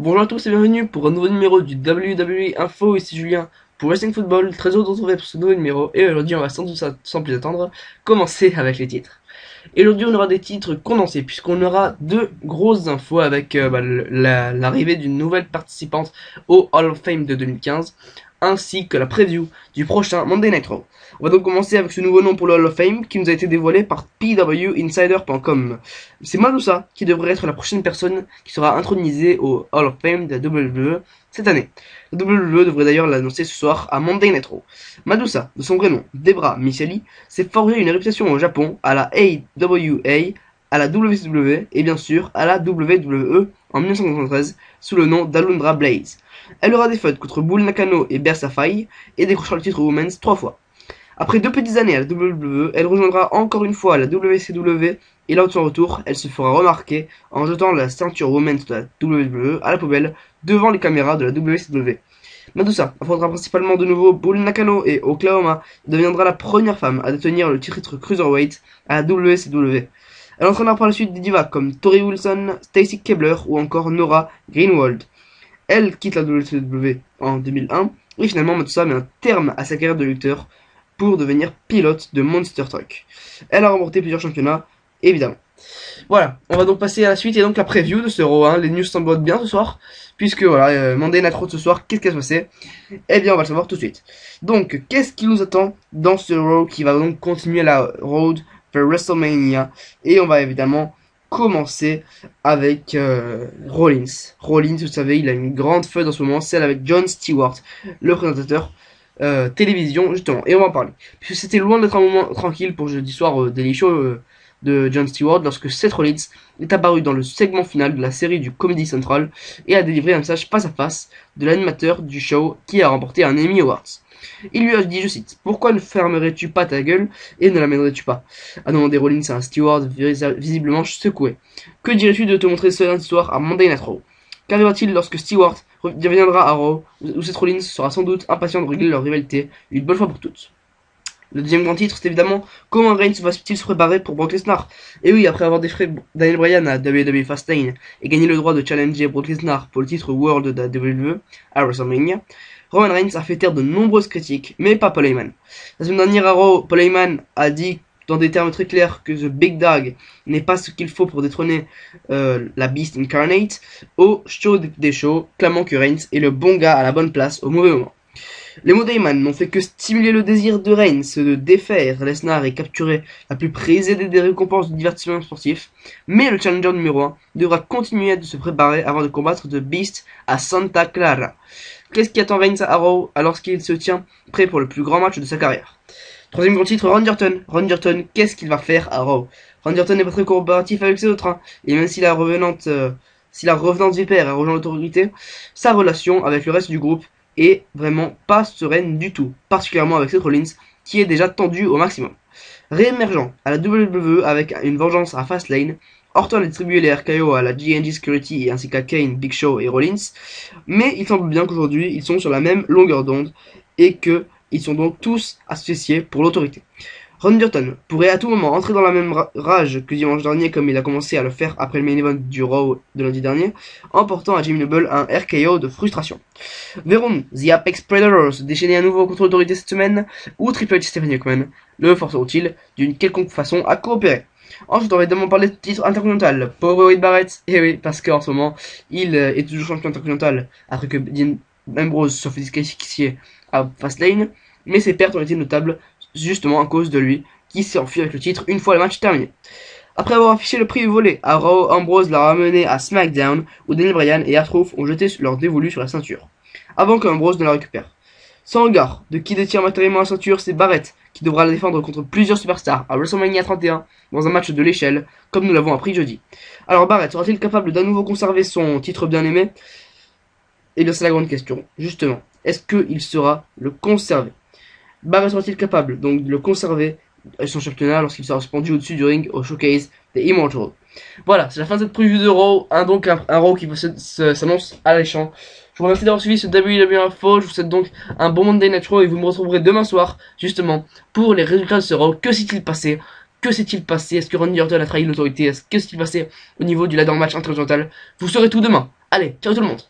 Bonjour à tous et bienvenue pour un nouveau numéro du WWE Info, ici Julien pour Wrestling Football, très heureux de vous retrouver pour ce nouveau numéro et aujourd'hui on va sans plus attendre commencer avec les titres. Et aujourd'hui on aura des titres condensés puisqu'on aura deux grosses infos avec l'arrivée d'une nouvelle participante au Hall of Fame de 2015 ainsi que la preview du prochain Monday Night Raw. On va donc commencer avec ce nouveau nom pour le Hall of Fame qui nous a été dévoilé par PWInsider.com. C'est Madusa qui devrait être la prochaine personne qui sera intronisée au Hall of Fame de la WWE cette année. La WWE devrait d'ailleurs l'annoncer ce soir à Monday Night Raw. Madusa, de son vrai nom, Debra Micheli, s'est forgé une réputation au Japon, à la AWA, à la WCW et bien sûr à la WWE en 1993 sous le nom d'Alundra Blaze. Elle aura des feuds contre Bull Nakano et Bersa Faye et décrochera le titre Women's 3 fois. Après 2 petites années à la WWE, elle rejoindra encore une fois la WCW et lors de son retour, elle se fera remarquer en jetant la ceinture Women's de la WWE à la poubelle devant les caméras de la WCW. Madusa affrontera principalement de nouveau Bull Nakano et Oklahoma et deviendra la première femme à détenir le titre Cruiserweight à la WCW. Elle entraînera par la suite des divas comme Tori Wilson, Stacy Keibler ou encore Nora Greenwald. Elle quitte la WCW en 2001 et finalement Madusa met un terme à sa carrière de lutteur pour devenir pilote de Monster Truck. Elle a remporté plusieurs championnats, évidemment. Voilà, on va donc passer à la suite et donc la preview de ce Raw 1. Les news s'emboîtent bien ce soir, puisque voilà, Monday Night Raw ce soir, qu'est-ce qui va se passer? Eh bien, on va le savoir tout de suite. Donc, qu'est-ce qui nous attend dans ce Raw qui va donc continuer la road vers WrestleMania? Et on va évidemment commencer avec Rollins. Rollins, vous savez, il a une grande feuille en ce moment, celle avec Jon Stewart, le présentateur télévision, justement. Et on va en parler. Puisque c'était loin d'être un moment tranquille pour jeudi soir Daily Show de Jon Stewart lorsque Seth Rollins est apparu dans le segment final de la série du Comedy Central et a délivré un message face à face de l'animateur du show qui a remporté un Emmy Awards. Il lui a dit, je cite, « Pourquoi ne fermerais-tu pas ta gueule et ne l'amènerais-tu pas ?» a demandé Rollins à un steward visiblement secoué. « Que dirais-tu de te montrer ce lundi soir à Monday Night Raw ?» Qu'arrivera-t-il lorsque Stewart reviendra à Raw, où Seth Rollins sera sans doute impatient de régler leur rivalité une bonne fois pour toutes? Le deuxième grand titre, c'est évidemment comment Reigns va-t-il se préparer pour Brock Lesnar. Et oui, après avoir défrayé Daniel Bryan à WWE Fastlane et gagné le droit de challenger Brock Lesnar pour le titre World de la WWE à WrestleMania, Roman Reigns a fait taire de nombreuses critiques, mais pas Paul Heyman. La semaine dernière à Raw, Paul Heyman a dit dans des termes très clairs que The Big Dog n'est pas ce qu'il faut pour détrôner la Beast Incarnate au show des shows, clamant que Reigns est le bon gars à la bonne place au mauvais moment. Les mots d'Heyman n'ont fait que stimuler le désir de Reigns de défaire Lesnar et capturer la plus prisée des récompenses du divertissement sportif, mais le challenger numéro 1 devra continuer de se préparer avant de combattre The Beast à Santa Clara. Qu'est-ce qui attend Reigns à Raw alors qu'il se tient prêt pour le plus grand match de sa carrière? Troisième grand titre, Randy Orton. Randy Orton, qu'est-ce qu'il va faire à Raw? Randy Orton n'est pas très coopératif avec ses autres, hein, et même si la revenante vipère a rejoint l'autorité, sa relation avec le reste du groupe est vraiment pas sereine du tout, particulièrement avec Seth Rollins, qui est déjà tendu au maximum. Réémergent à la WWE avec une vengeance à Fastlane, Orton a distribué les RKO à la GNG Security ainsi qu'à Kane, Big Show et Rollins, mais il semble bien qu'aujourd'hui ils sont sur la même longueur d'onde et que ils sont donc tous associés pour l'autorité. Randy Orton pourrait à tout moment entrer dans la même rage que dimanche dernier comme il a commencé à le faire après le main event du Raw de lundi dernier, en portant à Jimmy Noble un RKO de frustration. Verrons The Apex Predators se déchaîner à nouveau contre l'autorité cette semaine, ou Triple H et Stephanie McMahon le forceront-ils d'une quelconque façon à coopérer. Ensuite, on va évidemment parler de titre intercontinental. Pauvre Wade Barrett, et oui, parce qu'en ce moment, il est toujours champion intercontinental après que Dean Ambrose soit fait disqualifier à Fastlane, mais ses pertes ont été notables justement à cause de lui, qui s'est enfui avec le titre une fois le match terminé. Après avoir affiché le prix volé à Raw, Ambrose l'a ramené à SmackDown, où Daniel Bryan et R-Truth ont jeté leur dévolu sur la ceinture, avant qu'Ambrose ne la récupère. Sans regard de qui détient matériellement la ceinture, c'est Barrett qui devra la défendre contre plusieurs superstars à WrestleMania 31 dans un match de l'échelle, comme nous l'avons appris jeudi. Alors Barrett sera-t-il capable d'un nouveau conserver son titre bien aimé? Eh bien c'est la grande question, justement. Est-ce qu'il sera le conserver? Barrett sera-t-il capable donc de le conserver son championnat lorsqu'il sera suspendu au-dessus du ring au showcase des Immortals? Voilà, c'est la fin de cette preview de Raw, donc un Raw qui s'annonce alléchant. Je vous remercie d'avoir suivi ce WWE Info, je vous souhaite donc un bon Monday Night Raw et vous me retrouverez demain soir, justement, pour les résultats de ce Raw. Que s'est-il passé? Est-ce que Randy Orton a trahi l'autorité? Que s'est-il passé au niveau du ladder match intercontinental? Vous saurez tout demain. Allez, ciao tout le monde.